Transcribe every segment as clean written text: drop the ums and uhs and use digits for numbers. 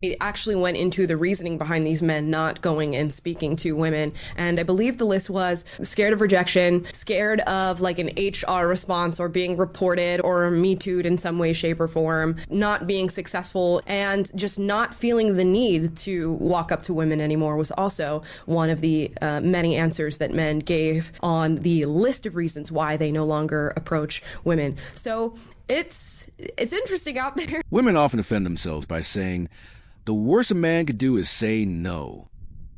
It actually went into the reasoning behind these men not going and speaking to women. And I believe the list was scared of rejection, scared of like an HR response or being reported or Me Too'd in some way, shape, or form, not being successful, and just not feeling the need to walk up to women anymore was also one of the many answers that men gave on the list of reasons why they no longer approach women. So it's interesting out there. Women often defend themselves by saying, the worst a man could do is say no.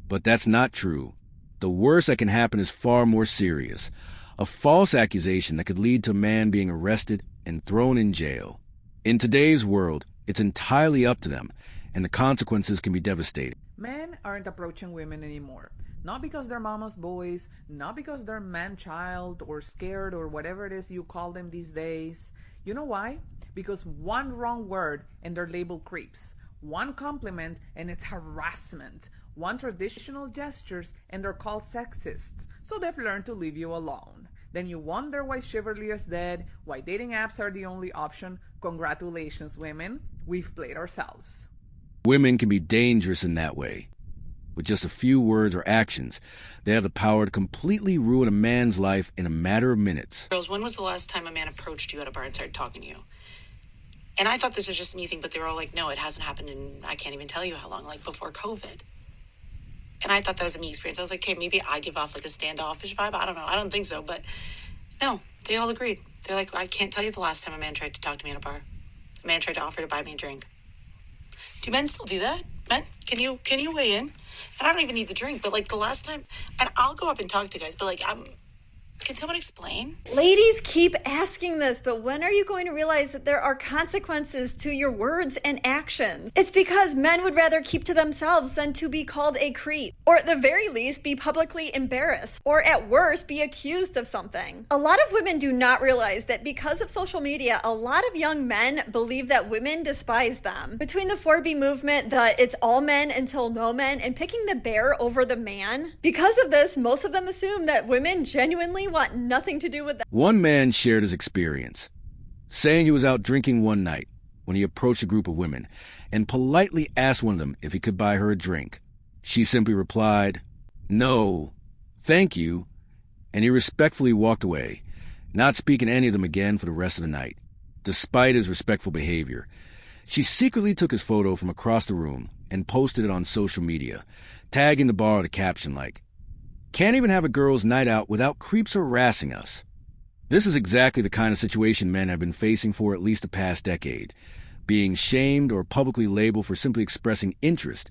But that's not true. The worst that can happen is far more serious. A false accusation that could lead to a man being arrested and thrown in jail. In today's world, it's entirely up to them, and the consequences can be devastating. Men aren't approaching women anymore. Not because they're mama's boys, not because they're man-child or scared or whatever it is you call them these days. You know why? Because one wrong word and they're labeled creeps. One compliment and it's harassment. One traditional gestures and they're called sexists. So they've learned to leave you alone. Then you wonder why chivalry is dead, why dating apps are the only option. Congratulations, women. We've played ourselves. Women can be dangerous in that way. With just a few words or actions, they have the power to completely ruin a man's life in a matter of minutes. Girls, when was the last time a man approached you at a bar and started talking to you? And I thought this was just me thing, but they were all like, no, it hasn't happened in, I can't even tell you how long, like before COVID. And I thought that was a me experience. I was like, okay, maybe I give off like a standoffish vibe. I don't know. I don't think so. But no, they all agreed. They're like, I can't tell you the last time a man tried to talk to me at a bar. A man tried to offer to buy me a drink. Do men still do that? Men, can you weigh in? And I don't even need the drink, but like the last time, and I'll go up and talk to guys, but like can someone explain? Ladies keep asking this, but when are you going to realize that there are consequences to your words and actions? It's because men would rather keep to themselves than to be called a creep, or at the very least be publicly embarrassed, or at worst be accused of something. A lot of women do not realize that because of social media, a lot of young men believe that women despise them. Between the 4B movement, the it's all men until no men, and picking the bear over the man, because of this, most of them assume that women genuinely want nothing to do with that. One man shared his experience, saying he was out drinking one night when he approached a group of women and politely asked one of them if he could buy her a drink. She simply replied, "No, thank you," and he respectfully walked away, not speaking to any of them again for the rest of the night. Despite his respectful behavior, she secretly took his photo from across the room and posted it on social media, tagging the bar with a caption like, "Can't even have a girls' night out without creeps harassing us." This is exactly the kind of situation men have been facing for at least the past decade, being shamed or publicly labeled for simply expressing interest,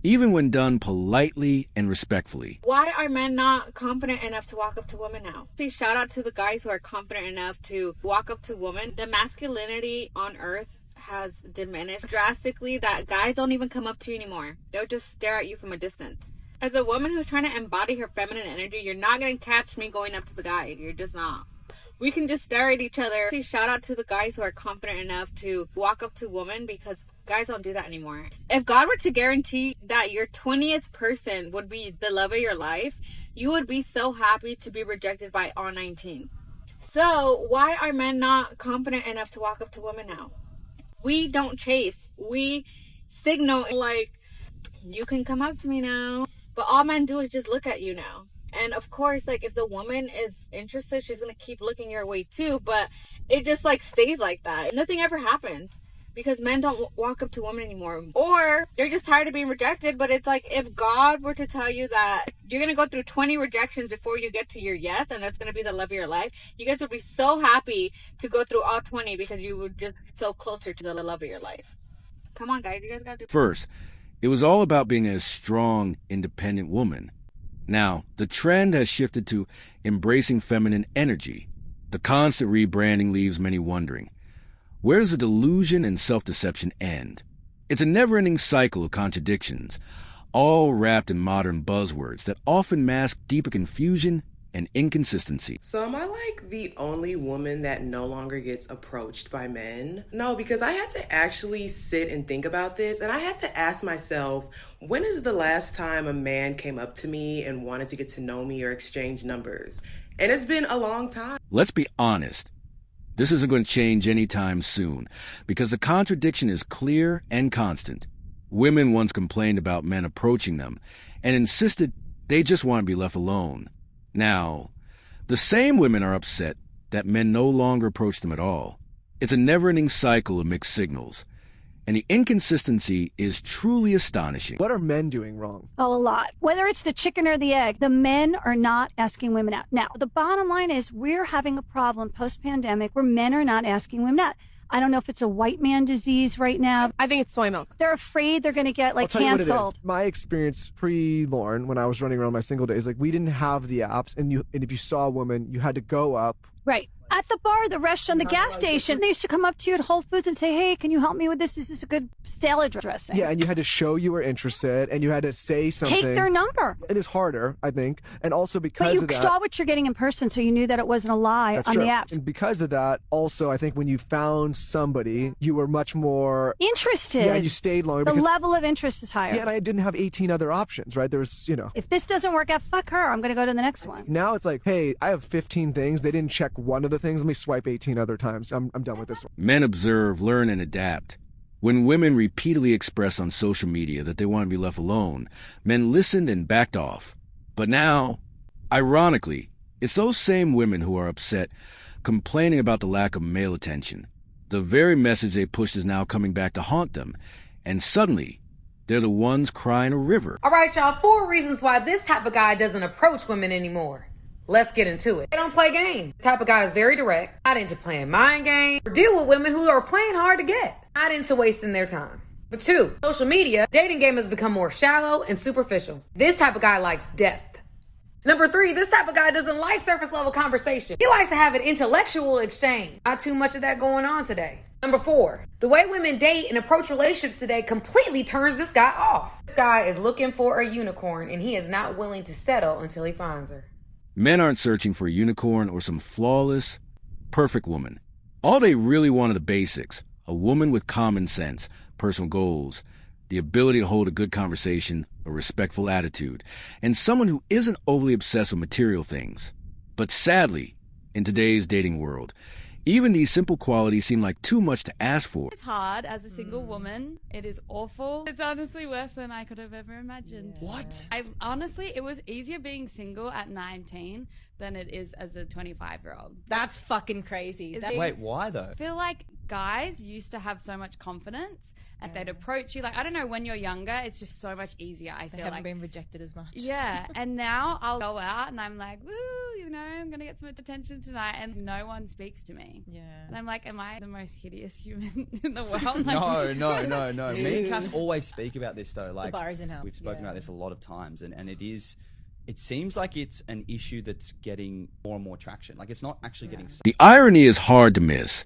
even when done politely and respectfully. Why are men not confident enough to walk up to women now? See, shout out to the guys who are confident enough to walk up to women. The masculinity on earth has diminished drastically that guys don't even come up to you anymore. They'll just stare at you from a distance. As a woman who's trying to embody her feminine energy, you're not going to catch me going up to the guy. You're just not. We can just stare at each other. See, shout out to the guys who are confident enough to walk up to women, because guys don't do that anymore. If God were to guarantee that your 20th person would be the love of your life, you would be so happy to be rejected by all 19. So why are men not confident enough to walk up to women now? We don't chase. We signal like, you can come up to me now. But all men do is just look at you now. And of course, like, if the woman is interested, she's going to keep looking your way too. But it just like stays like that. Nothing ever happens because men don't walk up to women anymore. Or they're just tired of being rejected. But it's like, if God were to tell you that you're going to go through 20 rejections before you get to your yes, and that's going to be the love of your life, you guys would be so happy to go through all 20 because you would just get so closer to the love of your life. Come on, guys. You guys got to do First, it was all about being a strong, independent woman. Now, the trend has shifted to embracing feminine energy. The constant rebranding leaves many wondering, where does the delusion and self-deception end? It's a never-ending cycle of contradictions, all wrapped in modern buzzwords that often mask deeper confusion and inconsistency. So am I like the only woman that no longer gets approached by men? No, because I had to actually sit and think about this, and I had to ask myself, when is the last time a man came up to me and wanted to get to know me or exchange numbers? And it's been a long time. Let's be honest. This isn't going to change anytime soon, because the contradiction is clear and constant. Women once complained about men approaching them and insisted they just want to be left alone. Now, the same women are upset that men no longer approach them at all. It's a never-ending cycle of mixed signals, and the inconsistency is truly astonishing. What are men doing wrong? Oh, a lot. Whether it's the chicken or the egg, the men are not asking women out. Now, the bottom line is we're having a problem post-pandemic where men are not asking women out. I don't know if it's a white man disease right now. I think it's soy milk. They're afraid they're going to get I'll tell you what it canceled. is. My experience pre-Lauren, when I was running around my single days, we didn't have the apps, and if you saw a woman, you had to go up. Right. At the bar, the restaurant, the gas station, they used to come up to you at Whole Foods and say, hey, can you help me with this? Is this a good salad dressing? Yeah, and you had to show you were interested, and you had to say something. Take their number. It is harder, I think, and also because But you of that. saw what you're getting in person, so you knew that it wasn't a lie That's on true. the apps. And because of that, also, I think when you found somebody, you were much more Interested. Yeah, you stayed longer. The because, level of interest is higher. Yeah, and I didn't have 18 other options, right? There was, If this doesn't work out, fuck her. I'm going to go to the next one. Now it's like, hey, I have 15 things. They didn't check one of the things. Let me swipe 18 other times. I'm done with this one. Men observe, learn, and adapt. When women repeatedly express on social media that they want to be left alone, men listened and backed off. But now, ironically, it's those same women who are upset, complaining about the lack of male attention. The very message they pushed is now coming back to haunt them, and suddenly, they're the ones crying a river. All right, y'all, 4 reasons why this type of guy doesn't approach women anymore. Let's get into it. They don't play games. The type of guy is very direct, not into playing mind games, or deal with women who are playing hard to get, not into wasting their time. But 2, social media, dating game has become more shallow and superficial. This type of guy likes depth. Number 3, this type of guy doesn't like surface level conversation. He likes to have an intellectual exchange. Not too much of that going on today. Number 4, the way women date and approach relationships today completely turns this guy off. This guy is looking for a unicorn and he is not willing to settle until he finds her. Men aren't searching for a unicorn or some flawless, perfect woman. All they really want are the basics: a woman with common sense, personal goals, the ability to hold a good conversation, a respectful attitude, and someone who isn't overly obsessed with material things. But sadly, in today's dating world, even these simple qualities seem like too much to ask for. It's hard as a single woman. It is awful. It's honestly worse than I could have ever imagined. Yeah. What? It was easier being single at 19 than it is as a 25-year-old. That's fucking crazy. Wait, why though? I feel like guys used to have so much confidence and they'd approach you. Like, I don't know, when you're younger, it's just so much easier. I They feel haven't like been rejected as much. Yeah, and now I'll go out and I'm like, woo, I'm gonna get some attention tonight, and no one speaks to me. Yeah. And I'm like, am I the most hideous human in the world? No. Me and Cass always speak about this though. Like, The bar is in hell. we've spoken about this a lot of times, and it seems like it's an issue that's getting more and more traction. Like, it's not actually getting. The irony is hard to miss.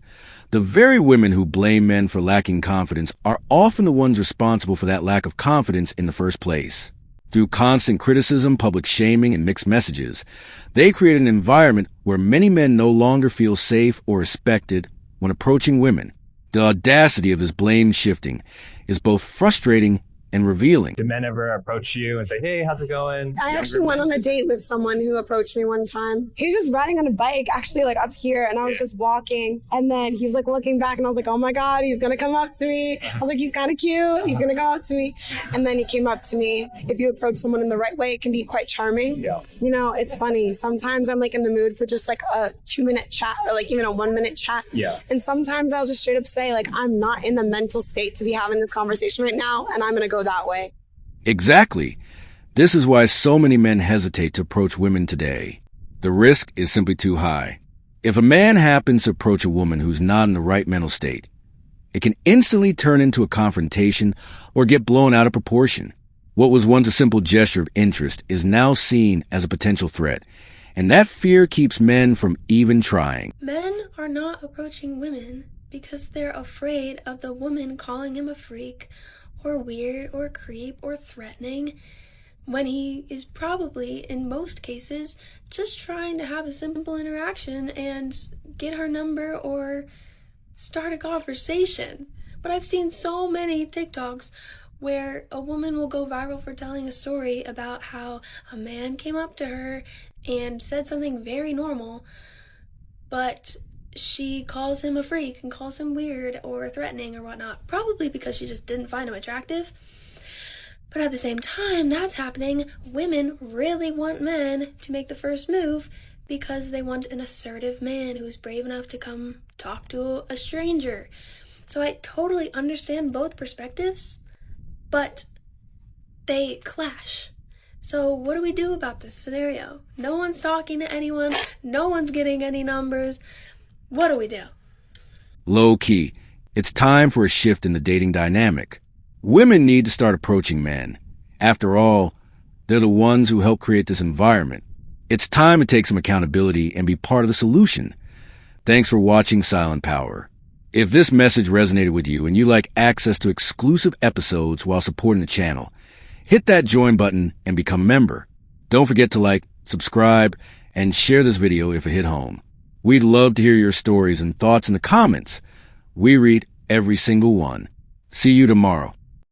The very women who blame men for lacking confidence are often the ones responsible for that lack of confidence in the first place. Through constant criticism, public shaming, and mixed messages, they create an environment where many men no longer feel safe or respected when approaching women. The audacity of this blame shifting is both frustrating and revealing. Do men ever approach you and say, hey, how's it going? I actually went on a date with someone who approached me one time. He was just riding on a bike, actually, like up here, and I was just walking. And then he was like looking back, and I was like, oh my God, he's gonna come up to me. I was like, he's kind of cute. He's gonna go up to me. And then he came up to me. If you approach someone in the right way, it can be quite charming. Yeah. You know, it's funny. Sometimes I'm like in the mood for just like a 2-minute chat or like even a 1-minute chat. Yeah. And sometimes I'll just straight up say, like, I'm not in the mental state to be having this conversation right now, and I'm gonna go that way. Exactly. This is why so many men hesitate to approach women today. The risk is simply too high. If a man happens to approach a woman who's not in the right mental state, it can instantly turn into a confrontation or get blown out of proportion. What was once a simple gesture of interest is now seen as a potential threat, and that fear keeps men from even trying. Men are not approaching women because they're afraid of the woman calling him a freak or weird or creep or threatening, when he is probably, in most cases, just trying to have a simple interaction and get her number or start a conversation. But I've seen so many TikToks where a woman will go viral for telling a story about how a man came up to her and said something very normal, but she calls him a freak and calls him weird or threatening or whatnot, probably because she just didn't find him attractive. But at the same time that's happening, women really want men to make the first move because they want an assertive man who's brave enough to come talk to a stranger. So I totally understand both perspectives, but they clash. So what do we do about this scenario? No one's talking to anyone. No one's getting any numbers. What do we do? Low key, it's time for a shift in the dating dynamic. Women need to start approaching men. After all, they're the ones who help create this environment. It's time to take some accountability and be part of the solution. Thanks for watching Silent Power. If this message resonated with you and you like access to exclusive episodes while supporting the channel, hit that join button and become a member. Don't forget to like, subscribe, and share this video if it hit home. We'd love to hear your stories and thoughts in the comments. We read every single one. See you tomorrow.